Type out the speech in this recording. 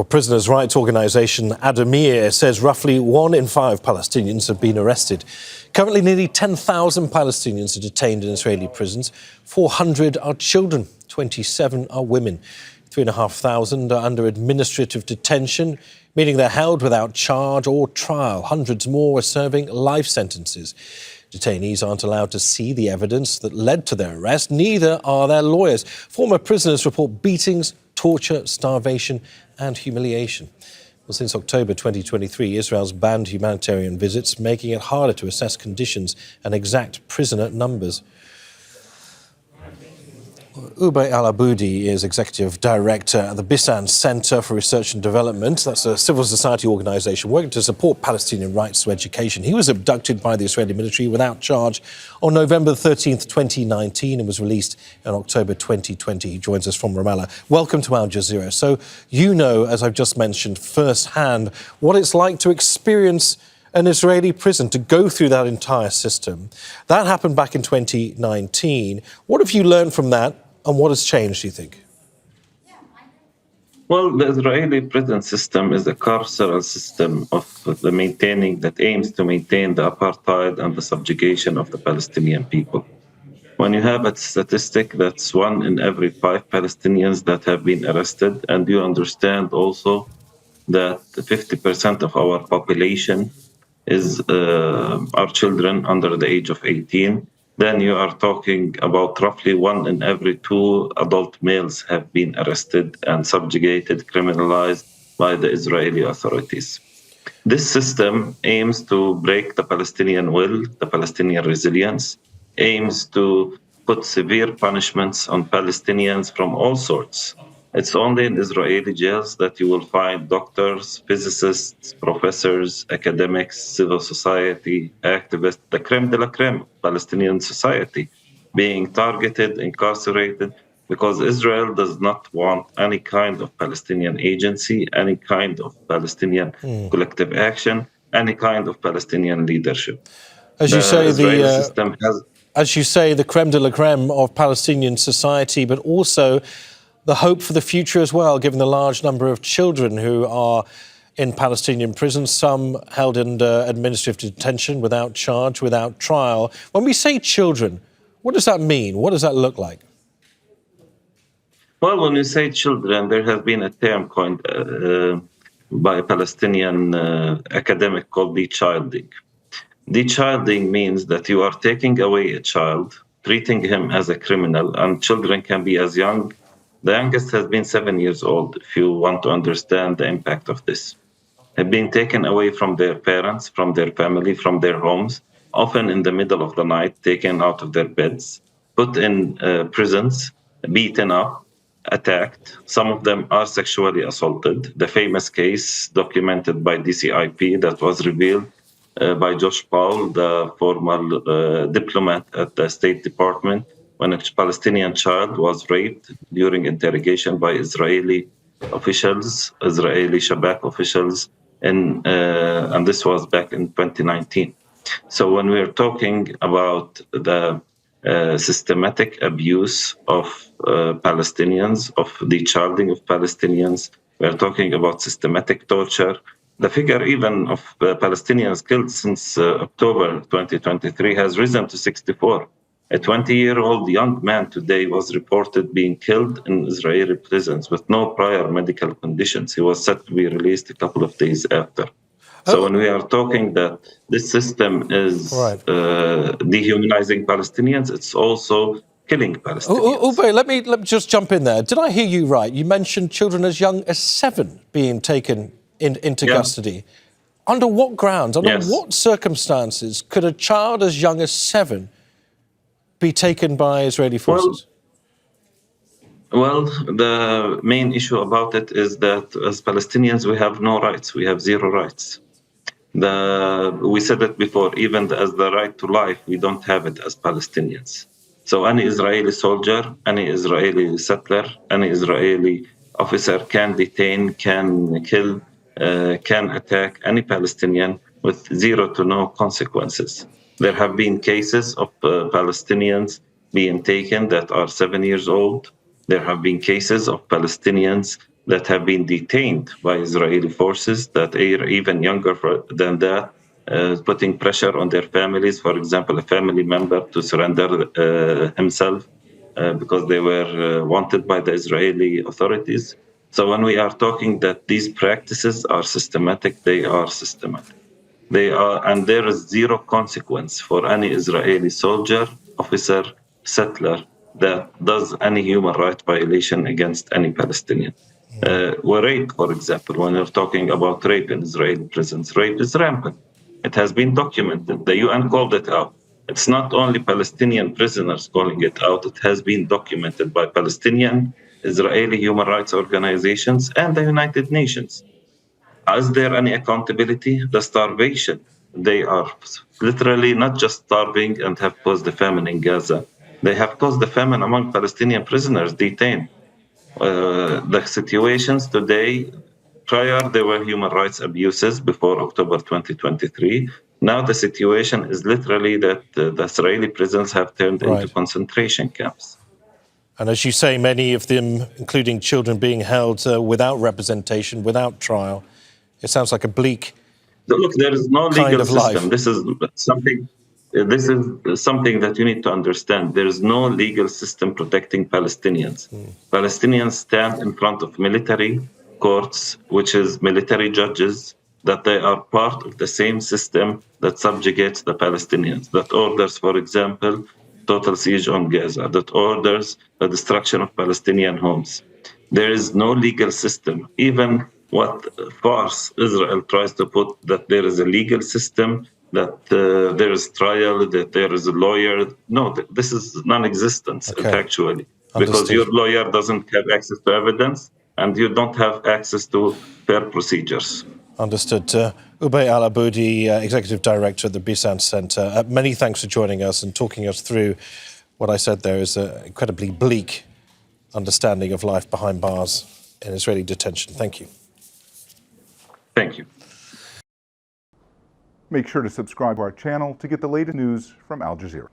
Well, prisoners' rights organisation Addameer says roughly 1 in 5 Palestinians have been arrested. Currently, nearly 10,000 Palestinians are detained in Israeli prisons. 400 are children, 27 are women. 3,500 are under administrative detention, meaning they're held without charge or trial. Hundreds more are serving life sentences. Detainees aren't allowed to see the evidence that led to their arrest. Neither are their lawyers. Former prisoners report beatings, torture, starvation and humiliation. Well, since October 2023, Israel's banned humanitarian visits, making it harder to assess conditions and exact prisoner numbers. Ubay Al-Aboudi is Executive Director at the Bisan Center for Research and Development. That's a civil society organisation working to support Palestinian rights to education. He was abducted by the Israeli military without charge on November 13th, 2019 and was released in October 2020. He joins us from Ramallah. Welcome to Al Jazeera. So you know, as I've just mentioned, firsthand what it's like to experience an Israeli prison, to go through that entire system. That happened back in 2019. What have you learned from that, and what has changed, do you think? Well, the Israeli prison system is a carceral system that aims to maintain the apartheid and the subjugation of the Palestinian people. When you have a statistic that's 1 in every 5 Palestinians that have been arrested, and you understand also that 50% of our population are children under the age of 18, then you are talking about roughly 1 in every 2 adult males have been arrested and subjugated, criminalized by the Israeli authorities. This system aims to break the Palestinian will, the Palestinian resilience, aims to put severe punishments on Palestinians from all sorts. It's only in Israeli jails that you will find doctors, physicists, professors, academics, civil society, activists, the creme de la creme of Palestinian society being targeted, incarcerated, because Israel does not want any kind of Palestinian agency, any kind of Palestinian collective action, any kind of Palestinian leadership. As you say, the creme de la creme of Palestinian society, but also the hope for the future as well, given the large number of children who are in Palestinian prisons, some held under administrative detention without charge, without trial. When we say children, what does that mean? What does that look like? Well, when you say children, there has been a term coined by a Palestinian academic called dechilding. Dechilding means that you are taking away a child, treating him as a criminal, and children can be as young. The youngest has been 7 years old, if you want to understand the impact of this. Have been taken away from their parents, from their family, from their homes, often in the middle of the night, taken out of their beds, put in prisons, beaten up, attacked. Some of them are sexually assaulted. The famous case documented by DCIP that was revealed by Josh Paul, the former diplomat at the State Department, when a Palestinian child was raped during interrogation by Israeli officials, Israeli Shabak officials, and this was back in 2019. So when we're talking about the systematic abuse of Palestinians, of dechilding of Palestinians, we're talking about systematic torture. The figure even of Palestinians killed since October 2023 has risen to 64. A 20-year-old young man today was reported being killed in Israeli prisons with no prior medical conditions. He was set to be released a couple of days after. So when we are talking that this system is dehumanizing Palestinians, it's also killing Palestinians. Ubay, let me just jump in there. Did I hear you right? You mentioned children as young as 7 being taken into custody. Under what grounds, under what circumstances could a child as young as 7 be taken by Israeli forces? Well, the main issue about it is that as Palestinians, we have no rights. We have 0 rights. We said it before, even as the right to life, we don't have it as Palestinians. So any Israeli soldier, any Israeli settler, any Israeli officer can detain, can kill, can attack any Palestinian with 0 to no consequences. There have been cases of Palestinians being taken that are 7 years old. There have been cases of Palestinians that have been detained by Israeli forces that are even younger than that, putting pressure on their families. For example, a family member to surrender himself because they were wanted by the Israeli authorities. So when we are talking that these practices are systematic, they are systematic. They are, and there is zero consequence for any Israeli soldier, officer, settler that does any human rights violation against any Palestinian. Rape, for example, when you're talking about rape in Israeli prisons, rape is rampant. It has been documented. The UN called it out. It's not only Palestinian prisoners calling it out, it has been documented by Palestinian, Israeli human rights organizations, and the United Nations. Is there any accountability? The starvation. They are literally not just starving and have caused the famine in Gaza. They have caused the famine among Palestinian prisoners detained. The situations today, prior there were human rights abuses before October 2023. Now the situation is literally that the Israeli prisons have turned into concentration camps. And as you say, many of them, including children, being held without representation, without trial. It sounds like a bleak Look, there is no kind legal of system. life. This is something. This is something that you need to understand. There is no legal system protecting Palestinians. Palestinians stand in front of military courts, which is military judges, that they are part of the same system that subjugates the Palestinians, that orders, for example, total siege on Gaza, that orders the destruction of Palestinian homes. There is no legal system. Even what farce Israel tries to put, that there is a legal system, that there is trial, that there is a lawyer. No, this is non-existent, factually, because your lawyer doesn't have access to evidence and you don't have access to fair procedures. Understood. Ubay Al-Aboudi, Executive Director at the Bisan Centre. Many thanks for joining us and talking us through what I said there is an incredibly bleak understanding of life behind bars in Israeli detention. Thank you. Thank you. Make sure to subscribe to our channel to get the latest news from Al Jazeera.